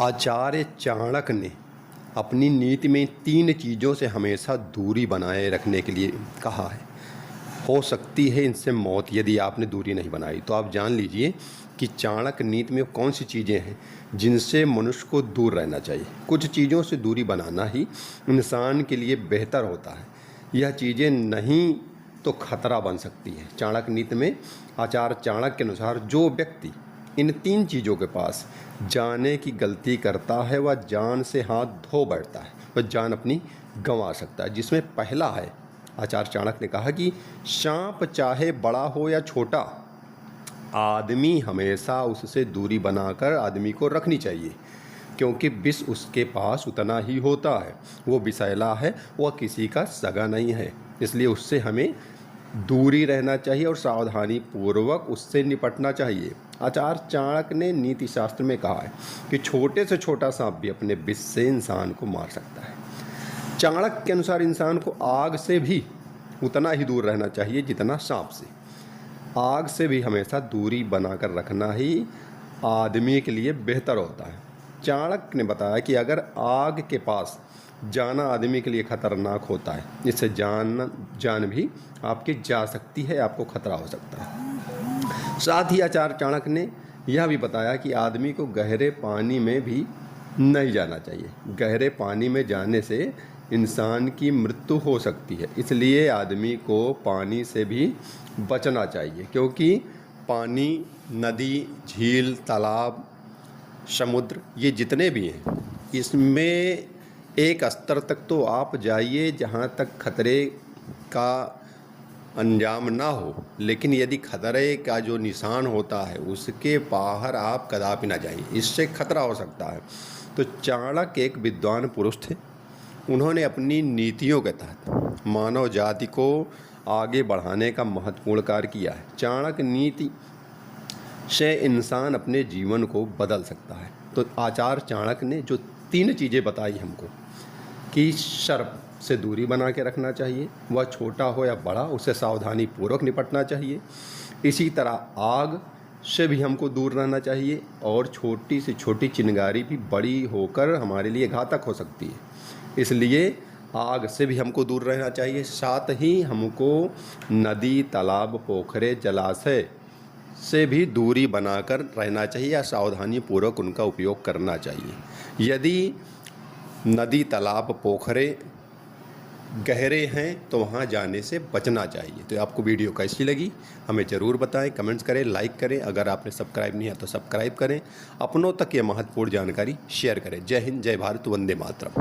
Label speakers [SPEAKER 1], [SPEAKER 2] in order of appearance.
[SPEAKER 1] आचार्य चाणक्य ने अपनी नीति में 3 चीज़ों से हमेशा दूरी बनाए रखने के लिए कहा है। हो सकती है इनसे मौत यदि आपने दूरी नहीं बनाई। तो आप जान लीजिए कि चाणक्य नीति में कौन सी चीज़ें हैं जिनसे मनुष्य को दूर रहना चाहिए। कुछ चीज़ों से दूरी बनाना ही इंसान के लिए बेहतर होता है। यह चीज़ें नहीं तो खतरा बन सकती है। चाणक्य नीति में आचार्य चाणक्य के अनुसार जो व्यक्ति इन 3 चीज़ों के पास जाने की गलती करता है वह जान से हाथ धो बैठता है, वह जान अपनी गंवा सकता है। जिसमें पहला है, आचार्य चाणक्य ने कहा कि सांप चाहे बड़ा हो या छोटा, आदमी हमेशा उससे दूरी बनाकर आदमी को रखनी चाहिए, क्योंकि विष उसके पास उतना ही होता है। वो विषैला है, वह किसी का सगा नहीं है, इसलिए उससे हमें दूरी रहना चाहिए और सावधानी पूर्वक उससे निपटना चाहिए। आचार्य चाणक्य ने नीति शास्त्र में कहा है कि छोटे से छोटा सांप भी अपने विष से इंसान को मार सकता है। चाणक्य के अनुसार इंसान को आग से भी उतना ही दूर रहना चाहिए जितना सांप से। आग से भी हमेशा दूरी बनाकर रखना ही आदमी के लिए बेहतर होता है। चाणक्य ने बताया कि अगर आग के पास जाना आदमी के लिए खतरनाक होता है, इससे जान भी आपकी जा सकती है, आपको खतरा हो सकता है। साथ ही आचार्य चाणक्य ने यह भी बताया कि आदमी को गहरे पानी में भी नहीं जाना चाहिए। गहरे पानी में जाने से इंसान की मृत्यु हो सकती है, इसलिए आदमी को पानी से भी बचना चाहिए, क्योंकि पानी, नदी, झील, तालाब, समुद्र, ये जितने भी हैं, इसमें एक स्तर तक तो आप जाइए जहाँ तक खतरे का अंजाम ना हो, लेकिन यदि खतरे का जो निशान होता है उसके बाहर आप कदापि ना जाइए, इससे खतरा हो सकता है। तो चाणक्य एक विद्वान पुरुष थे। उन्होंने अपनी नीतियों के तहत मानव जाति को आगे बढ़ाने का महत्वपूर्ण कार्य किया है। चाणक्य नीति से इंसान अपने जीवन को बदल सकता है। तो आचार्य चाणक्य ने जो 3 चीज़ें बताई हमको कि सर्प से दूरी बना के रखना चाहिए, वह छोटा हो या बड़ा, उससे सावधानी पूर्वक निपटना चाहिए। इसी तरह आग से भी हमको दूर रहना चाहिए, और छोटी से छोटी चिंगारी भी बड़ी होकर हमारे लिए घातक हो सकती है, इसलिए आग से भी हमको दूर रहना चाहिए। साथ ही हमको नदी, तालाब, पोखरे, जलाशय से भी दूरी बनाकर रहना चाहिए या सावधानी पूर्वक उनका उपयोग करना चाहिए। यदि नदी, तालाब, पोखरे गहरे हैं तो वहाँ जाने से बचना चाहिए। तो आपको वीडियो कैसी लगी हमें ज़रूर बताएं, कमेंट्स करें, लाइक करें। अगर आपने सब्सक्राइब नहीं है तो सब्सक्राइब करें। अपनों तक ये महत्वपूर्ण जानकारी शेयर करें। जय हिंद, जय भारत, वंदे मातरम।